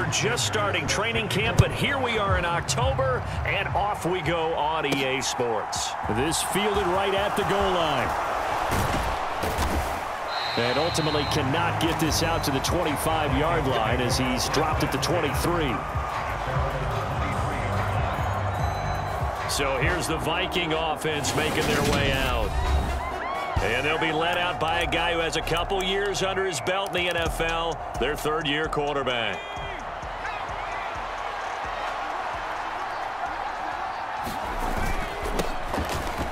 we're just starting training camp, but here we are in October, and off we go on EA Sports. This fielded right at the goal line. And ultimately cannot get this out to the 25-yard line as he's dropped at the 23. So here's the Viking offense making their way out. And they'll be led out by a guy who has a couple years under his belt in the NFL, their third-year quarterback.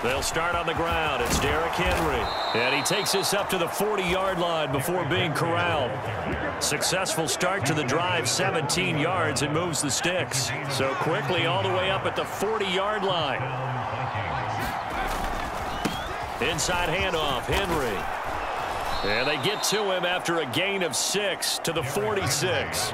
They'll start on the ground. It's Derrick Henry. And he takes this up to the 40-yard line before being corralled. Successful start to the drive, 17 yards, and moves the sticks. So quickly all the way up at the 40-yard line. Inside handoff, Henry. And they get to him after a gain of 6 to the 46.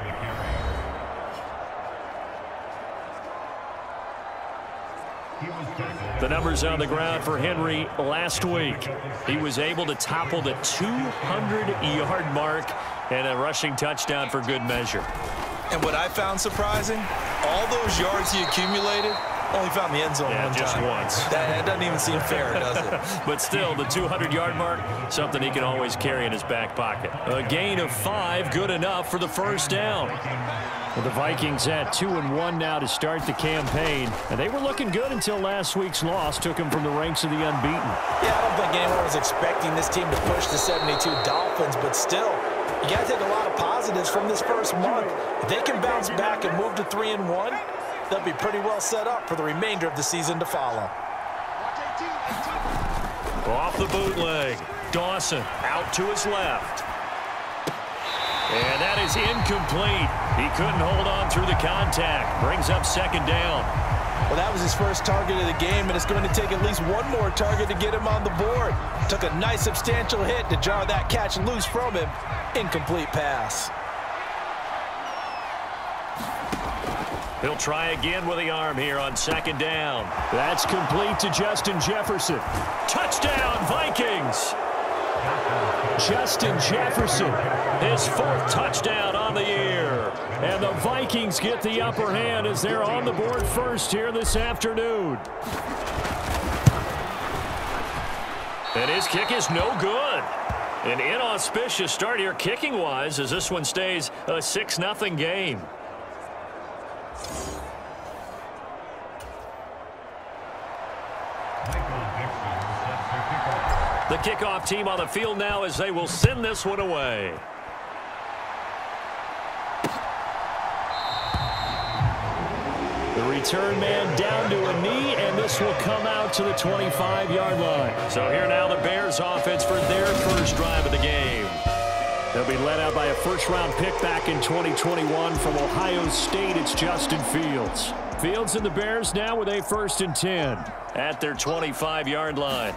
The numbers on the ground for Henry last week. He was able to topple the 200-yard mark and a rushing touchdown for good measure. And what I found surprising, all those yards he accumulated, only found the end zone one just time. once. That doesn't even seem fair, does it? But still, the 200-yard mark, something he can always carry in his back pocket. A gain of 5, good enough for the first down. Well, the Vikings at 2-1 now to start the campaign. And they were looking good until last week's loss took them from the ranks of the unbeaten. Yeah, I don't think anyone was expecting this team to push the 72 Dolphins, but still, you got to take a lot of positives from this first month. If they can bounce back and move to 3-1, they'll be pretty well set up for the remainder of the season to follow. Off the bootleg, Dawson out to his left. And that is incomplete. He couldn't hold on through the contact. Brings up second down. Well, that was his first target of the game, and it's going to take at least one more target to get him on the board. Took a nice substantial hit to jar that catch loose from him. Incomplete pass. He'll try again with the arm here on second down. That's complete to Justin Jefferson. Touchdown, Vikings! Justin Jefferson, his 4th touchdown on the year. And the Vikings get the upper hand as they're on the board first here this afternoon. And his kick is no good. An inauspicious start here kicking-wise as this one stays a 6-0 game. The kickoff team on the field now as they will send this one away. The return man down to a knee, and this will come out to the 25-yard line. So here now the Bears offense for their first drive of the game. They'll be led out by a first-round pick back in 2021 from Ohio State. It's Justin Fields. Fields and the Bears now with a 1st and 10. At their 25-yard line.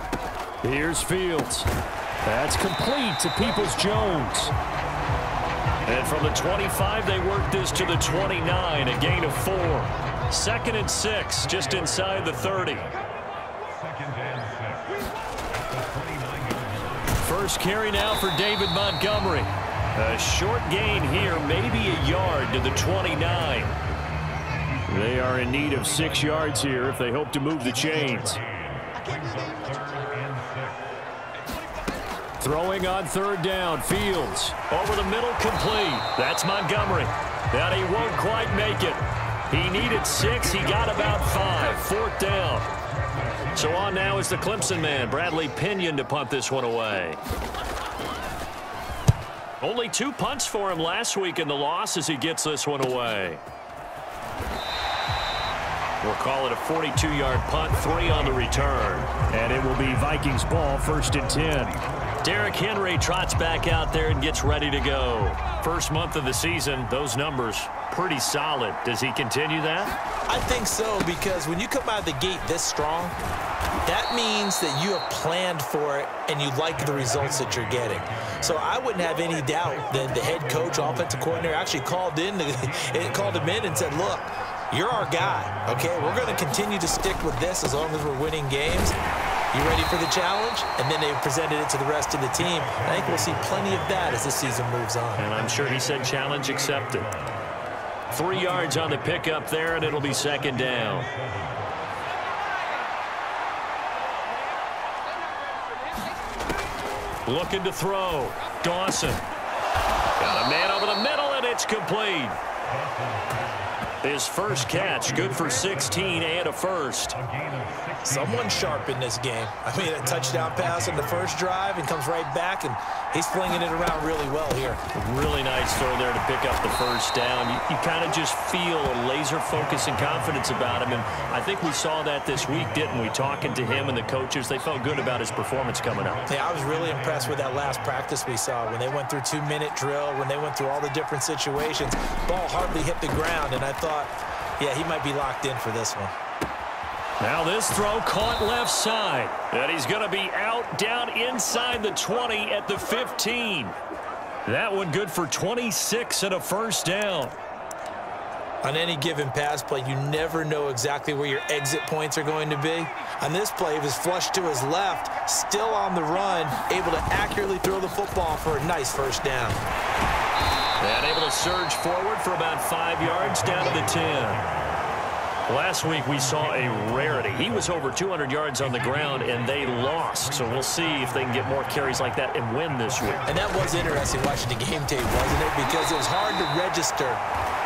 Here's Fields. That's complete to Peoples-Jones. And from the 25, they work this to the 29, a gain of 4. 2nd and 6, just inside the 30. First carry now for David Montgomery. A short gain here, maybe a yard to the 29. They are in need of 6 yards here if they hope to move the chains. Throwing on 3rd down, Fields. Over the middle, complete. That's Montgomery. But he won't quite make it. He needed 6. He got about 5. 4th down. So on now is the Clemson man, Bradley Pinion, to punt this one away. Only 2 punts for him last week in the loss as he gets this one away. We'll call it a 42-yard punt, 3 on the return. And it will be Vikings ball, 1st and 10. Derrick Henry trots back out there and gets ready to go. First month of the season, those numbers pretty solid. Does he continue that? I think so, because when you come out of the gate this strong, that means that you have planned for it and you like the results that you're getting. So I wouldn't have any doubt that the head coach, offensive coordinator, actually called him in and said, look, you're our guy, okay? We're going to continue to stick with this as long as we're winning games. You ready for the challenge? And then they presented it to the rest of the team. I think we'll see plenty of that as the season moves on. And I'm sure he said challenge accepted. 3 yards on the pickup there, and it'll be second down. Looking to throw. Dawson. Got a man over the middle, and it's complete. His first catch, good for 16 and a first. Someone sharp in this game. I mean, a touchdown pass on the first drive and comes right back, and he's flinging it around really well here. Really nice throw there to pick up the first down. You kind of just feel a laser focus and confidence about him, and I think we saw that this week, didn't we? Talking to him and the coaches, they felt good about his performance coming up. Yeah, I was really impressed with that last practice we saw when they went through 2-minute drill, when they went through all the different situations. Ball hardly hit the ground, and I thought, yeah, he might be locked in for this one. Now this throw caught left side. And he's going to be out down inside the 20 at the 15. That one good for 26 and a first down. On any given pass play, you never know exactly where your exit points are going to be. On this play, he was flushed to his left, still on the run, able to accurately throw the football for a nice first down. And able to surge forward for about 5 yards down to the 10. Last week we saw a rarity. He was over 200 yards on the ground, and they lost. So we'll see if they can get more carries like that and win this week. And that was interesting watching the game tape, wasn't it? Because it was hard to register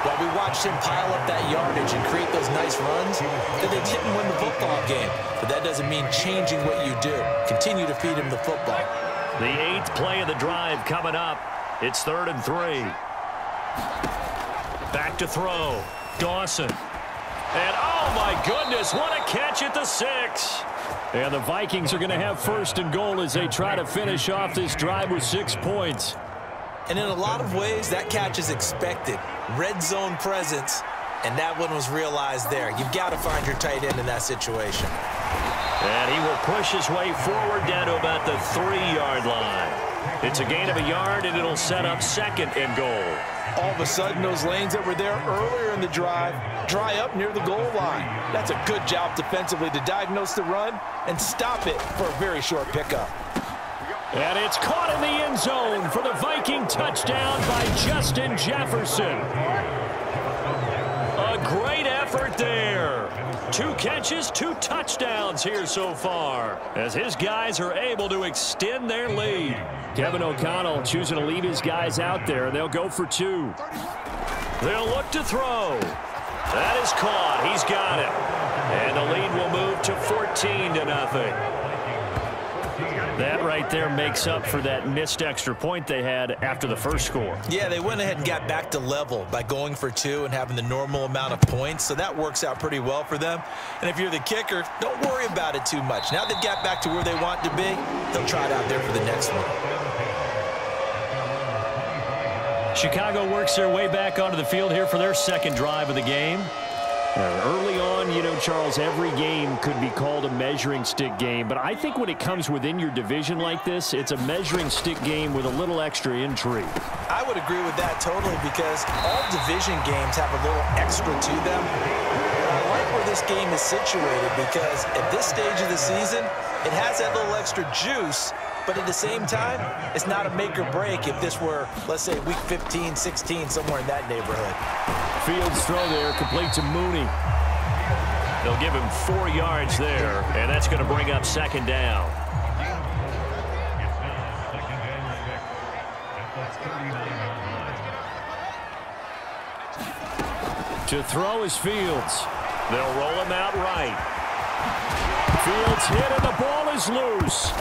while we watched him pile up that yardage and create those nice runs that they didn't win the football game. But that doesn't mean changing what you do. Continue to feed him the football. The 8th play of the drive coming up. It's 3rd and 3. Back to throw. Dawson. And, oh, my goodness, what a catch at the 6. And the Vikings are going to have 1st and goal as they try to finish off this drive with 6 points. And in a lot of ways, that catch is expected. Red zone presence, and that one was realized there. You've got to find your tight end in that situation. And he will push his way forward down to about the 3-yard line. It's a gain of a yard, and it'll set up 2nd and goal. All of a sudden, those lanes that were there earlier in the drive dry up near the goal line. That's a good job defensively to diagnose the run and stop it for a very short pickup. And it's caught in the end zone for the Viking touchdown by Justin Jefferson. A great effort there. 2 catches, 2 touchdowns here so far, as his guys are able to extend their lead. Kevin O'Connell choosing to leave his guys out there. They'll go for 2. They'll look to throw. That is caught. He's got it. And the lead will move to 14-0. That right there makes up for that missed extra point they had after the first score. Yeah, they went ahead and got back to level by going for 2 and having the normal amount of points, so that works out pretty well for them. And if you're the kicker, don't worry about it too much. Now they've got back to where they want to be, they'll try it out there for the next one. Chicago works their way back onto the field here for their 2nd drive of the game. Early on, you know, Charles, every game could be called a measuring stick game. But I think when it comes within your division like this, it's a measuring stick game with a little extra intrigue. I would agree with that totally, because all division games have a little extra to them. And I like where this game is situated, because at this stage of the season, it has that little extra juice. But at the same time, it's not a make or break if this were, let's say, week 15, 16, somewhere in that neighborhood. Fields throw there, complete to Mooney. They'll give him 4 yards there, and that's going to bring up 2nd down. To throw is Fields. They'll roll him out right. Fields hit, and the ball is loose.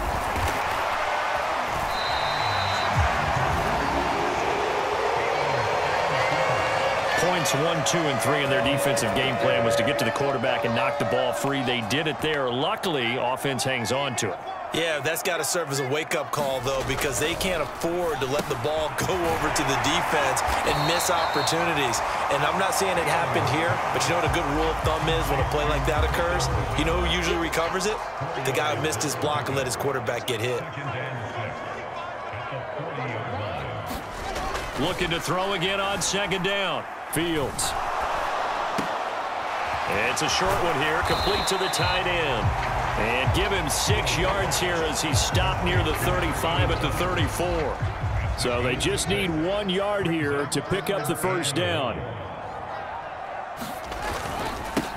Points 1, 2, and 3 in their defensive game plan was to get to the quarterback and knock the ball free. They did it there. Luckily, offense hangs on to it. Yeah, that's got to serve as a wake-up call, though, because they can't afford to let the ball go over to the defense and miss opportunities. And I'm not saying it happened here, but you know what a good rule of thumb is when a play like that occurs? You know who usually recovers it? The guy who missed his block and let his quarterback get hit. Looking to throw again on 2nd down. Fields. It's a short one here, complete to the tight end. And give him 6 yards here as he stopped near the 35 at the 34. So they just need 1 yard here to pick up the first down.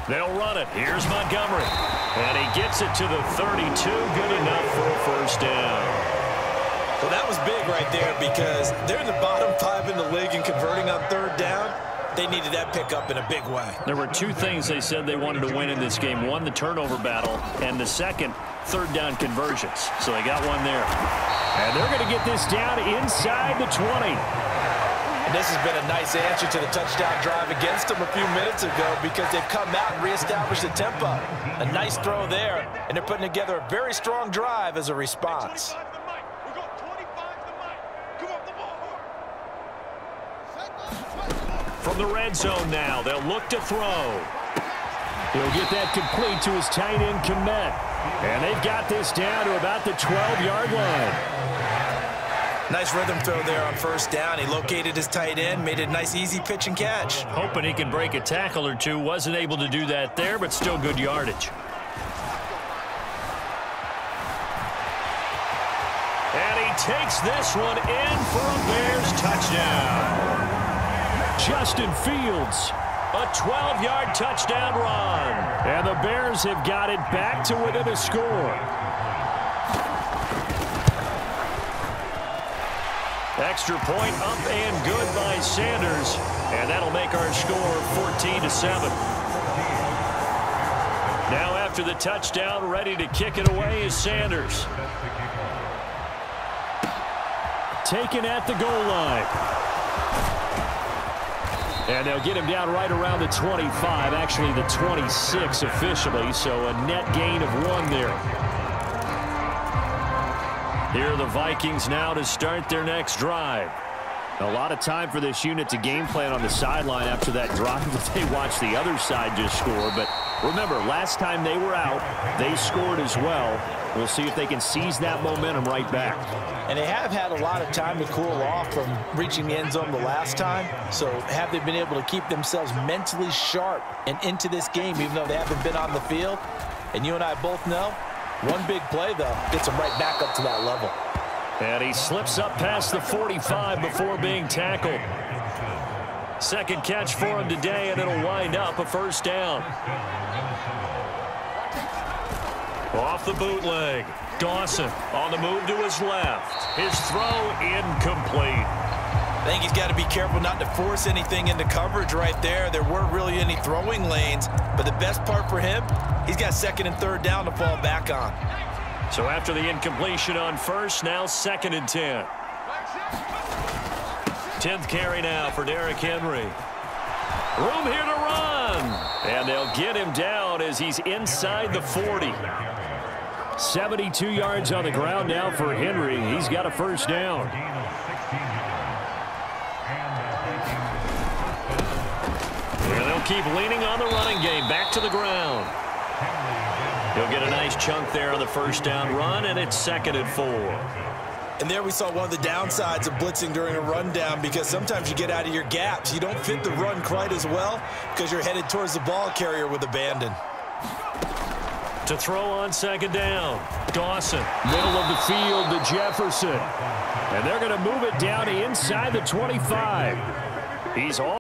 They'll run it. Here's Montgomery. And he gets it to the 32. Good enough for a first down. Well, that was big right there because they're in the bottom 5 in the league in converting on third down. They needed that pickup in a big way. There were two things they said they wanted to win in this game. One, the turnover battle, and the second, third down conversions. So they got one there. And they're going to get this down inside the 20. And this has been a nice answer to the touchdown drive against them a few minutes ago because they've come out and reestablished the tempo. A nice throw there, and they're putting together a very strong drive as a response. From the red zone now, they'll look to throw. He'll get that complete to his tight end, Komet. And they've got this down to about the 12-yard line. Nice rhythm throw there on first down. He located his tight end, made it a nice, easy pitch and catch. Hoping he could break a tackle or two. Wasn't able to do that there, but still good yardage. And he takes this one in for a Bears touchdown. Justin Fields. A 12-yard touchdown run. And the Bears have got it back to within a score. Extra point up and good by Sanders. And that'll make our score 14-7. Now after the touchdown, ready to kick it away is Sanders. Taken at the goal line. And they'll get him down right around the 25, actually the 26 officially, so a net gain of 1 there. Here are the Vikings now to start their next drive. A lot of time for this unit to game plan on the sideline after that drive that they watched the other side just score. But remember, last time they were out, they scored as well. We'll see if they can seize that momentum right back. And they have had a lot of time to cool off from reaching the end zone the last time. So have they been able to keep themselves mentally sharp and into this game, even though they haven't been on the field? And you and I both know, one big play, though, gets them right back up to that level. And he slips up past the 45 before being tackled. Second catch for him today, and it'll wind up a first down. Off the bootleg. Dawson on the move to his left. His throw incomplete. I think he's got to be careful not to force anything into coverage right there. There weren't really any throwing lanes, but the best part for him, he's got second and third down to fall back on. So after the incompletion on first, now 2nd and 10. 10th carry now for Derrick Henry. Room here to run. And they'll get him down as he's inside the 40. 72 yards on the ground now for Henry. He's got a first down. And they'll keep leaning on the running game. Back to the ground. He'll get a nice chunk there on the first down run, and it's 2nd and 4. And there we saw one of the downsides of blitzing during a rundown because sometimes you get out of your gaps. You don't fit the run quite as well because you're headed towards the ball carrier with abandon. To throw on 2nd down, Dawson. Middle of the field to Jefferson. And they're going to move it down inside the 25. He's all